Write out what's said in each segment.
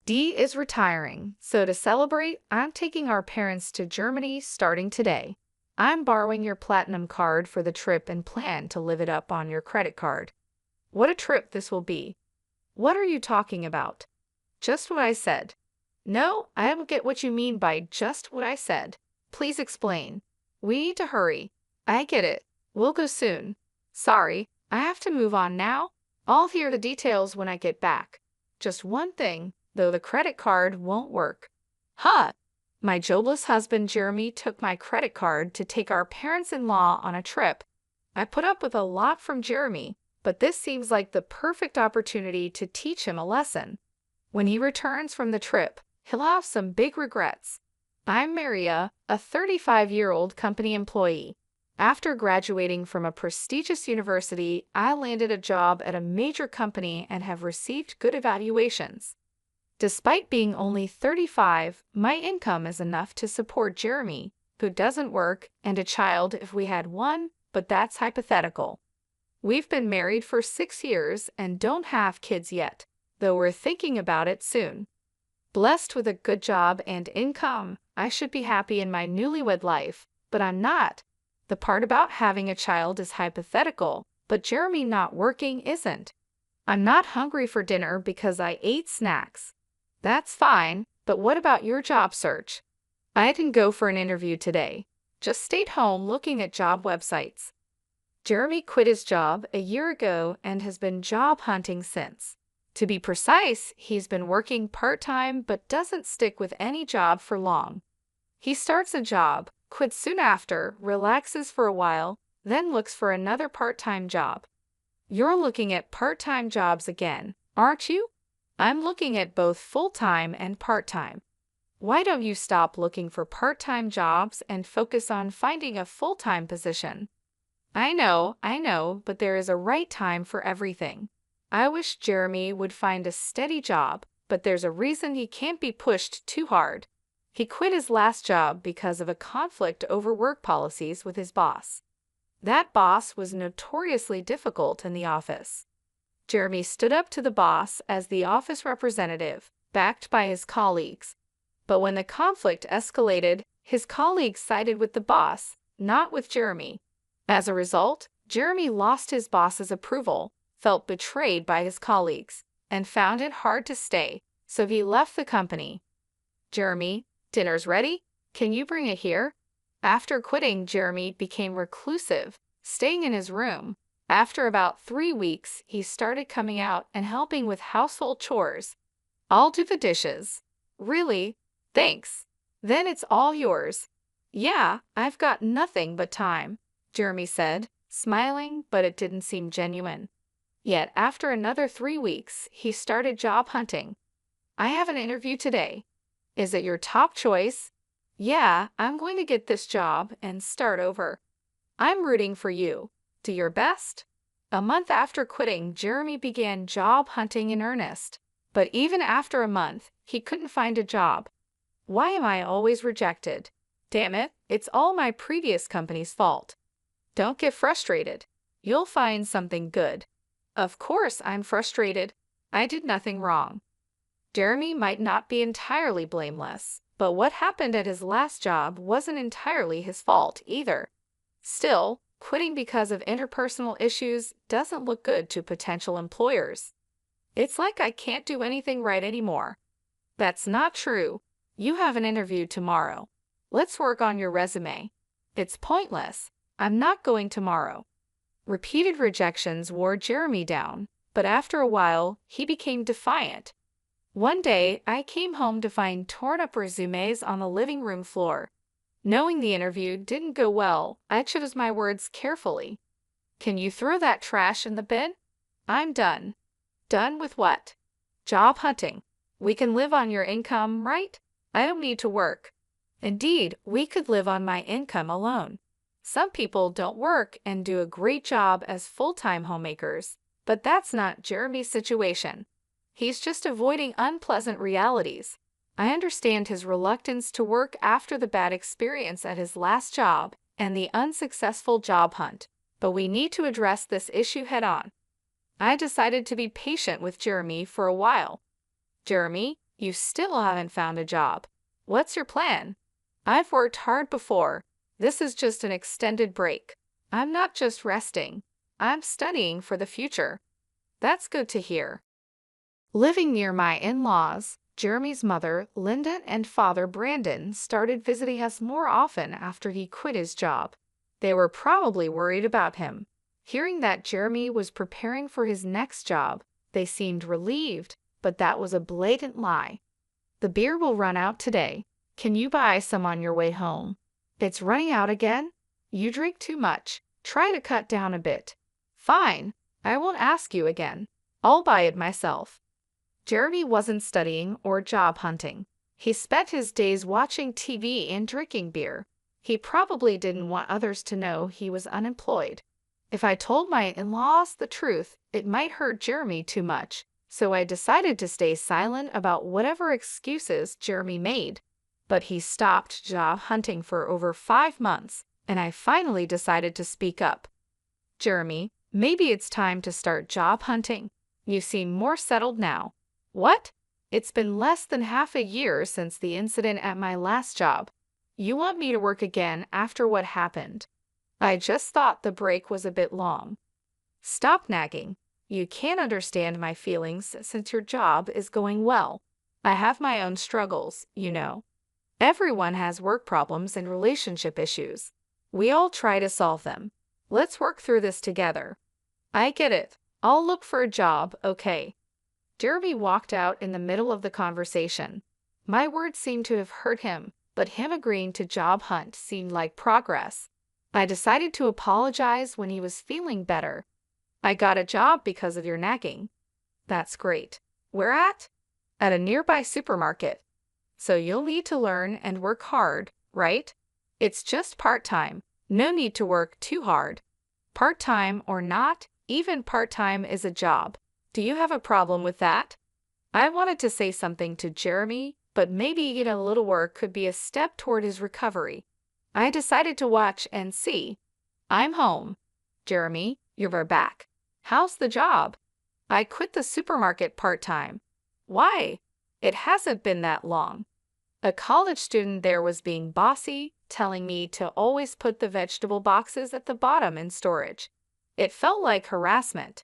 D is retiring. So to celebrate, I'm taking our parents to Germany starting today. I'm borrowing your platinum card for the trip and plan to live it up on your credit card. What a trip this will be. What are you talking about? Just what I said. No, I don't get what you mean by just what I said. Please explain. We need to hurry. I get it. We'll go soon. Sorry, I have to move on now. I'll hear the details when I get back. Just one thing, though the credit card won't work. Huh! My jobless husband Jeremy took my credit card to take our parents-in-law on a trip. I put up with a lot from Jeremy, but this seems like the perfect opportunity to teach him a lesson. When he returns from the trip, he'll have some big regrets. I'm Maria, a 35-year-old company employee. After graduating from a prestigious university, I landed a job at a major company and have received good evaluations. Despite being only 35, my income is enough to support Jeremy, who doesn't work, and a child if we had one, but that's hypothetical. We've been married for 6 years and don't have kids yet, though we're thinking about it soon. Blessed with a good job and income, I should be happy in my newlywed life, but I'm not. The part about having a child is hypothetical, but Jeremy not working isn't. I'm not hungry for dinner because I ate snacks. That's fine, but what about your job search? I didn't go for an interview today. Just stayed home looking at job websites. Jeremy quit his job a year ago and has been job hunting since. To be precise, he's been working part-time but doesn't stick with any job for long. He starts a job, quits soon after, relaxes for a while, then looks for another part-time job. You're looking at part-time jobs again, aren't you? I'm looking at both full-time and part-time. Why don't you stop looking for part-time jobs and focus on finding a full-time position? I know, but there is a right time for everything. I wish Jeremy would find a steady job, but there's a reason he can't be pushed too hard. He quit his last job because of a conflict over work policies with his boss. That boss was notoriously difficult in the office. Jeremy stood up to the boss as the office representative, backed by his colleagues. But when the conflict escalated, his colleagues sided with the boss, not with Jeremy. As a result, Jeremy lost his boss's approval, felt betrayed by his colleagues, and found it hard to stay, so he left the company. Jeremy, dinner's ready? Can you bring it here? After quitting, Jeremy became reclusive, staying in his room. After about 3 weeks, he started coming out and helping with household chores. I'll do the dishes. Really? Thanks. Then it's all yours. Yeah, I've got nothing but time, Jeremy said, smiling, but it didn't seem genuine. Yet after another 3 weeks, he started job hunting. I have an interview today. Is it your top choice? Yeah, I'm going to get this job and start over. I'm rooting for you. Do your best. A month after quitting, Jeremy began job hunting in earnest. But even after a month, he couldn't find a job. Why am I always rejected? Damn it, it's all my previous company's fault. Don't get frustrated. You'll find something good. Of course I'm frustrated. I did nothing wrong. Jeremy might not be entirely blameless, but what happened at his last job wasn't entirely his fault either. Still, quitting because of interpersonal issues doesn't look good to potential employers. It's like I can't do anything right anymore. That's not true. You have an interview tomorrow. Let's work on your resume. It's pointless. I'm not going tomorrow. Repeated rejections wore Jeremy down, but after a while, he became defiant. One day, I came home to find torn-up resumes on the living room floor. Knowing the interview didn't go well, I chose my words carefully. Can you throw that trash in the bin? I'm done. Done with what? Job hunting. We can live on your income, right? I don't need to work. Indeed, we could live on my income alone. Some people don't work and do a great job as full-time homemakers, but that's not Jeremy's situation. He's just avoiding unpleasant realities. I understand his reluctance to work after the bad experience at his last job and the unsuccessful job hunt, but we need to address this issue head-on. I decided to be patient with Jeremy for a while. Jeremy, You still haven't found a job. What's your plan? I've worked hard before. This is just an extended break. I'm not just resting. I'm studying for the future. That's good to hear. Living near my in-laws, Jeremy's mother, Linda, and father, Brandon, started visiting us more often after he quit his job. They were probably worried about him. Hearing that Jeremy was preparing for his next job, they seemed relieved, but that was a blatant lie. The beer will run out today. Can you buy some on your way home? It's running out again? You drink too much. Try to cut down a bit. Fine, I won't ask you again. I'll buy it myself. Jeremy wasn't studying or job hunting. He spent his days watching TV and drinking beer. He probably didn't want others to know he was unemployed. If I told my in-laws the truth, it might hurt Jeremy too much, so I decided to stay silent about whatever excuses Jeremy made. But he stopped job hunting for over 5 months, and I finally decided to speak up. Jeremy, maybe it's time to start job hunting. You seem more settled now. What? It's been less than half a year since the incident at my last job. You want me to work again after what happened? I just thought the break was a bit long. Stop nagging. You can't understand my feelings since your job is going well. I have my own struggles, you know. Everyone has work problems and relationship issues. We all try to solve them. Let's work through this together. I get it. I'll look for a job, okay? Jeremy walked out in the middle of the conversation. My words seemed to have hurt him, but him agreeing to job hunt seemed like progress. I decided to apologize when he was feeling better. I got a job because of your nagging. That's great. Where at? At a nearby supermarket. So you'll need to learn and work hard, right? It's just part-time. No need to work too hard. Part-time or not, even part-time is a job. Do you have a problem with that? I wanted to say something to Jeremy, but maybe a little work could be a step toward his recovery. I decided to watch and see. I'm home. Jeremy, you're back. How's the job? I quit the supermarket part-time. Why? It hasn't been that long. A college student there was being bossy, telling me to always put the vegetable boxes at the bottom in storage. It felt like harassment.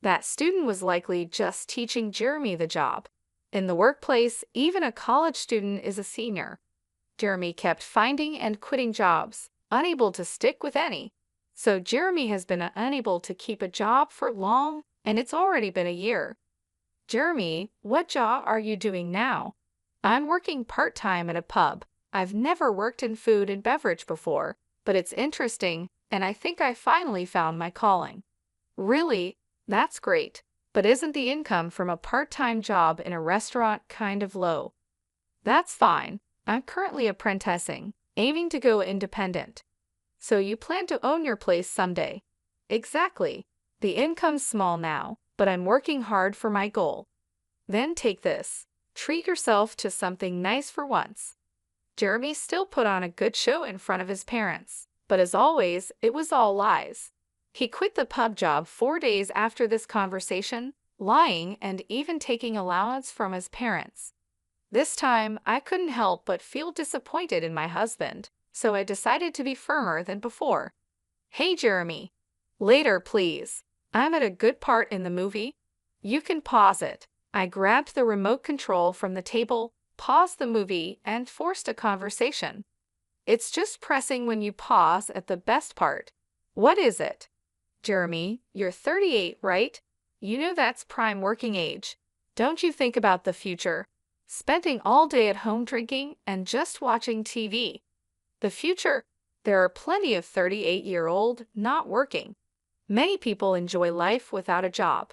That student was likely just teaching Jeremy the job. In the workplace, even a college student is a senior. Jeremy kept finding and quitting jobs, unable to stick with any. So Jeremy has been unable to keep a job for long, and it's already been a year. Jeremy, what job are you doing now? I'm working part-time at a pub. I've never worked in food and beverage before, but it's interesting, and I think I finally found my calling. Really? That's great. But isn't the income from a part-time job in a restaurant kind of low? That's fine. I'm currently apprenticing, aiming to go independent. So you plan to own your place someday? Exactly. The income's small now, but I'm working hard for my goal. Then take this. Treat yourself to something nice for once. Jeremy still put on a good show in front of his parents, but as always, it was all lies. He quit the pub job 4 days after this conversation, lying and even taking allowance from his parents. This time, I couldn't help but feel disappointed in my husband, so I decided to be firmer than before. Hey, Jeremy. Later, please. I'm at a good part in the movie. You can pause it. I grabbed the remote control from the table, paused the movie, and forced a conversation. It's just pressing when you pause at the best part. What is it? Jeremy, you're 38, right? You know that's prime working age. Don't you think about the future? Spending all day at home drinking and just watching TV. The future? There are plenty of 38-year-old not working. Many people enjoy life without a job.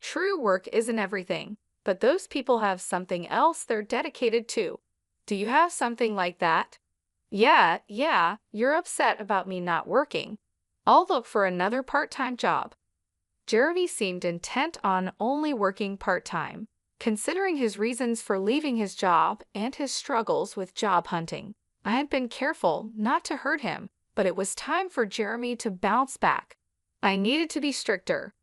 True, work isn't everything, but those people have something else they're dedicated to. Do you have something like that? Yeah, you're upset about me not working. I'll look for another part-time job. Jeremy seemed intent on only working part-time, considering his reasons for leaving his job and his struggles with job hunting. I had been careful not to hurt him, but it was time for Jeremy to bounce back. I needed to be stricter.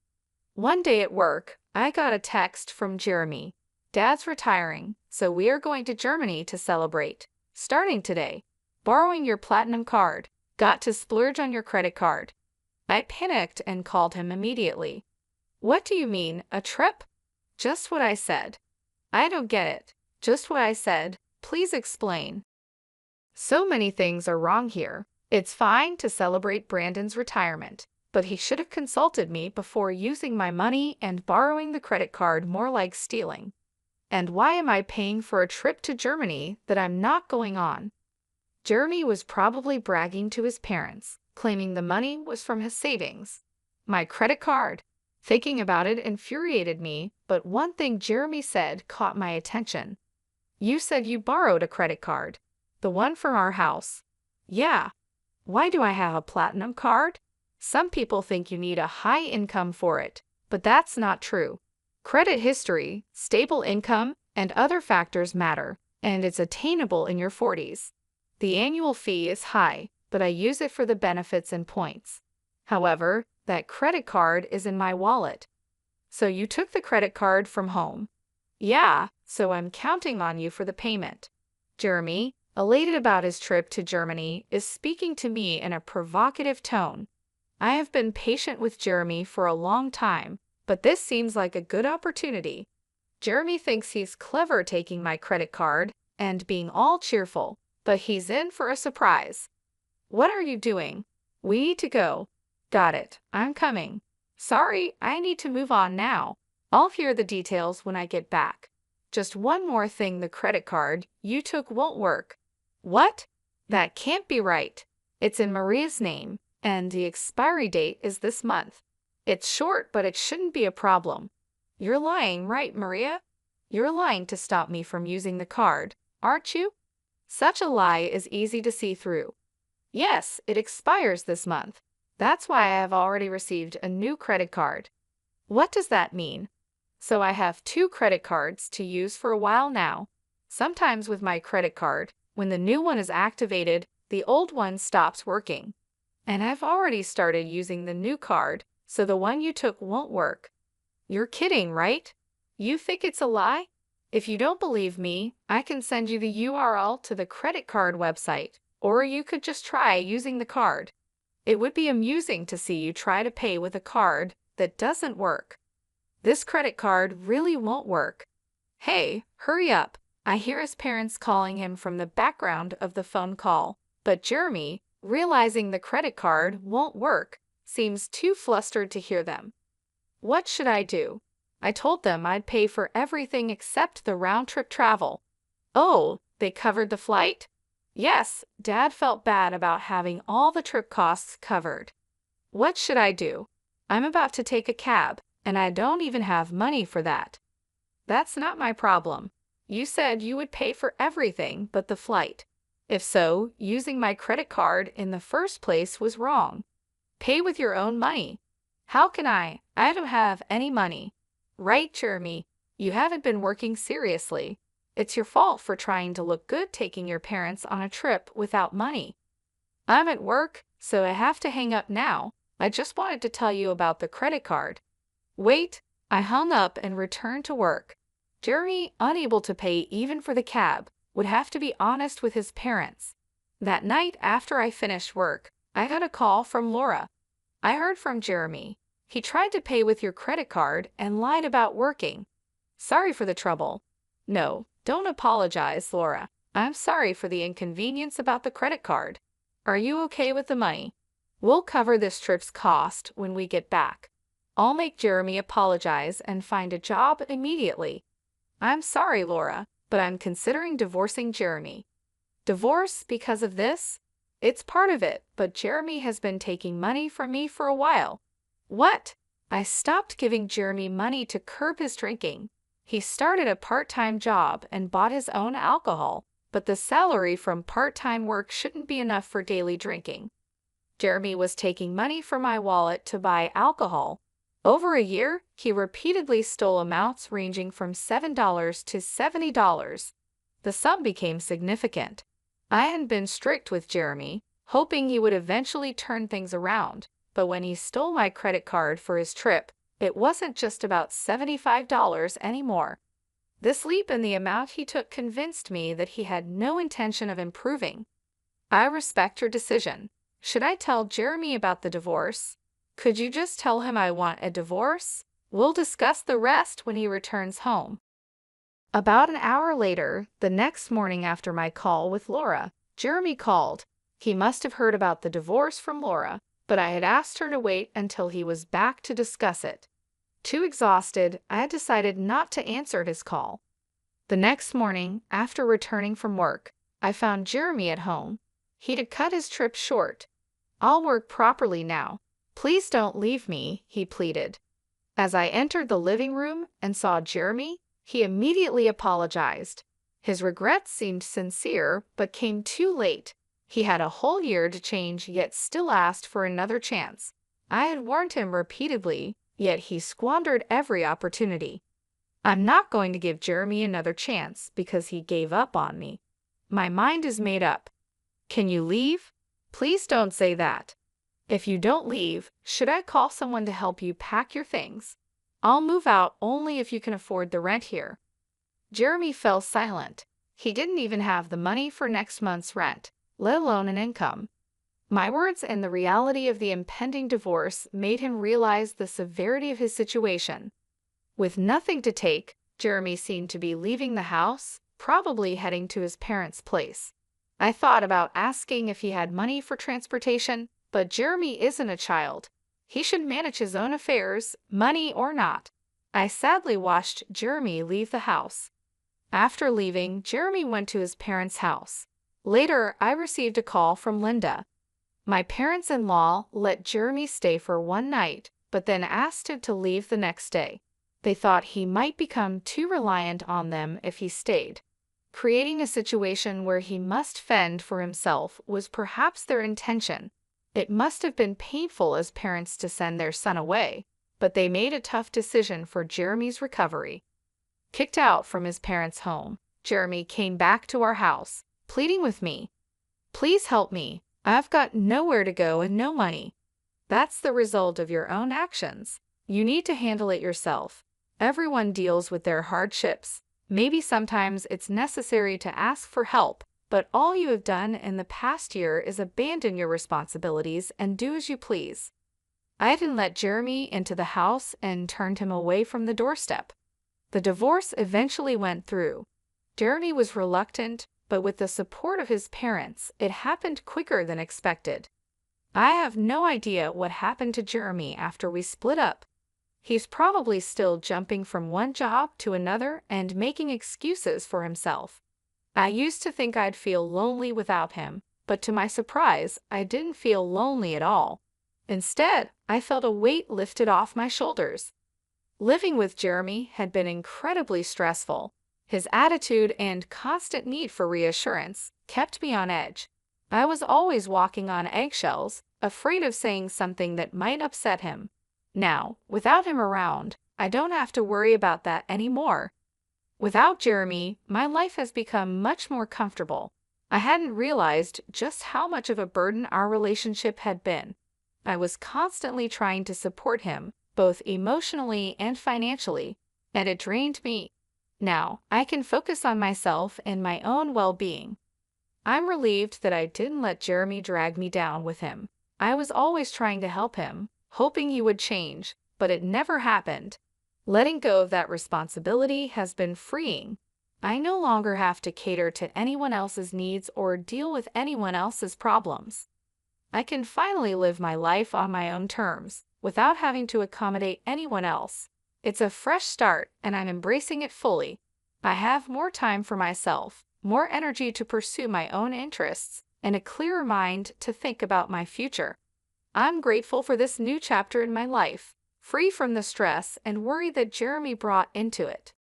One day at work, I got a text from Jeremy. Dad's retiring, so we are going to Germany to celebrate. Starting today, borrowing your platinum card. Got to splurge on your credit card. I panicked and called him immediately. What do you mean, a trip? Just what I said. I don't get it. Just what I said. Please explain. So many things are wrong here. It's fine to celebrate Brandon's retirement, but he should have consulted me before using my money and borrowing the credit card more like stealing. And why am I paying for a trip to Germany that I'm not going on? Jeremy was probably bragging to his parents, claiming the money was from his savings. My credit card. Thinking about it infuriated me, but one thing Jeremy said caught my attention. You said you borrowed a credit card. The one from our house. Yeah. Why do I have a platinum card? Some people think you need a high income for it, but that's not true. Credit history, stable income, and other factors matter, and it's attainable in your 40s. The annual fee is high, but I use it for the benefits and points. However, that credit card is in my wallet. So you took the credit card from home? Yeah, so I'm counting on you for the payment. Jeremy, elated about his trip to Germany, is speaking to me in a provocative tone. I have been patient with Jeremy for a long time, but this seems like a good opportunity. Jeremy thinks he's clever taking my credit card and being all cheerful, but he's in for a surprise. What are you doing? We need to go. Got it. I'm coming. Sorry, I need to move on now. I'll hear the details when I get back. Just one more thing, the credit card you took won't work. What? That can't be right. It's in Maria's name, and the expiry date is this month. It's short, but it shouldn't be a problem. You're lying, right, Maria? You're lying to stop me from using the card, aren't you? Such a lie is easy to see through. Yes, it expires this month. That's why I have already received a new credit card. What does that mean? So I have 2 credit cards to use for a while now. Sometimes with my credit card, when the new one is activated, the old one stops working. And I've already started using the new card, so the one you took won't work. You're kidding, right? You think it's a lie? If you don't believe me, I can send you the URL to the credit card website, or you could just try using the card. It would be amusing to see you try to pay with a card that doesn't work. This credit card really won't work. Hey, hurry up. I hear his parents calling him from the background of the phone call, but Jeremy, realizing the credit card won't work, seems too flustered to hear them. What should I do? I told them I'd pay for everything except the round-trip travel. Oh, they covered the flight? Yes, Dad felt bad about having all the trip costs covered. What should I do? I'm about to take a cab, and I don't even have money for that. That's not my problem. You said you would pay for everything but the flight. If so, using my credit card in the first place was wrong. Pay with your own money. How can I? I don't have any money. Right, Jeremy. You haven't been working seriously. It's your fault for trying to look good taking your parents on a trip without money. I'm at work, so I have to hang up now. I just wanted to tell you about the credit card. Wait, I hung up and returned to work. Jeremy, unable to pay even for the cab, would have to be honest with his parents. That night after I finished work, I got a call from Laura. I heard from Jeremy. He tried to pay with your credit card and lied about working. Sorry for the trouble. No, don't apologize, Laura. I'm sorry for the inconvenience about the credit card. Are you okay with the money? We'll cover this trip's cost when we get back. I'll make Jeremy apologize and find a job immediately. I'm sorry, Laura, but I'm considering divorcing Jeremy. Divorce because of this? It's part of it, but Jeremy has been taking money from me for a while. What? I stopped giving Jeremy money to curb his drinking. He started a part-time job and bought his own alcohol, but the salary from part-time work shouldn't be enough for daily drinking. Jeremy was taking money from my wallet to buy alcohol. Over a year, he repeatedly stole amounts ranging from $7 to $70. The sum became significant. I had been strict with Jeremy, hoping he would eventually turn things around, but when he stole my credit card for his trip, it wasn't just about $75 anymore. This leap in the amount he took convinced me that he had no intention of improving. I respect your decision. Should I tell Jeremy about the divorce? Could you just tell him I want a divorce? We'll discuss the rest when he returns home. About an hour later, the next morning after my call with Laura, Jeremy called. He must have heard about the divorce from Laura, but I had asked her to wait until he was back to discuss it. Too exhausted, I had decided not to answer his call. The next morning, after returning from work, I found Jeremy at home. He had cut his trip short. "I'll work properly now. Please don't leave me," he pleaded. As I entered the living room and saw Jeremy, he immediately apologized. His regrets seemed sincere, but came too late. He had a whole year to change, yet still asked for another chance. I had warned him repeatedly, yet he squandered every opportunity. I'm not going to give Jeremy another chance because he gave up on me. My mind is made up. Can you leave? Please don't say that. If you don't leave, should I call someone to help you pack your things? I'll move out only if you can afford the rent here. Jeremy fell silent. He didn't even have the money for next month's rent, let alone an income. My words and the reality of the impending divorce made him realize the severity of his situation. With nothing to take, Jeremy seemed to be leaving the house, probably heading to his parents' place. I thought about asking if he had money for transportation, but Jeremy isn't a child. He should manage his own affairs, money or not. I sadly watched Jeremy leave the house. After leaving, Jeremy went to his parents' house. Later, I received a call from Linda. My parents-in-law let Jeremy stay for one night, but then asked him to leave the next day. They thought he might become too reliant on them if he stayed. Creating a situation where he must fend for himself was perhaps their intention. It must have been painful as parents to send their son away, but they made a tough decision for Jeremy's recovery. Kicked out from his parents' home, Jeremy came back to our house, pleading with me. "Please help me. I've got nowhere to go and no money." That's the result of your own actions. You need to handle it yourself. Everyone deals with their hardships. Maybe sometimes it's necessary to ask for help, but all you have done in the past year is abandon your responsibilities and do as you please. I didn't let Jeremy into the house and turned him away from the doorstep. The divorce eventually went through. Jeremy was reluctant, but with the support of his parents, it happened quicker than expected. I have no idea what happened to Jeremy after we split up. He's probably still jumping from one job to another and making excuses for himself. I used to think I'd feel lonely without him, but to my surprise, I didn't feel lonely at all. Instead, I felt a weight lifted off my shoulders. Living with Jeremy had been incredibly stressful. His attitude and constant need for reassurance kept me on edge. I was always walking on eggshells, afraid of saying something that might upset him. Now, without him around, I don't have to worry about that anymore. Without Jeremy, my life has become much more comfortable. I hadn't realized just how much of a burden our relationship had been. I was constantly trying to support him, both emotionally and financially, and it drained me. Now, I can focus on myself and my own well-being. I'm relieved that I didn't let Jeremy drag me down with him. I was always trying to help him, hoping he would change, but it never happened. Letting go of that responsibility has been freeing. I no longer have to cater to anyone else's needs or deal with anyone else's problems. I can finally live my life on my own terms, without having to accommodate anyone else. It's a fresh start, and I'm embracing it fully. I have more time for myself, more energy to pursue my own interests, and a clearer mind to think about my future. I'm grateful for this new chapter in my life, free from the stress and worry that Jeremy brought into it.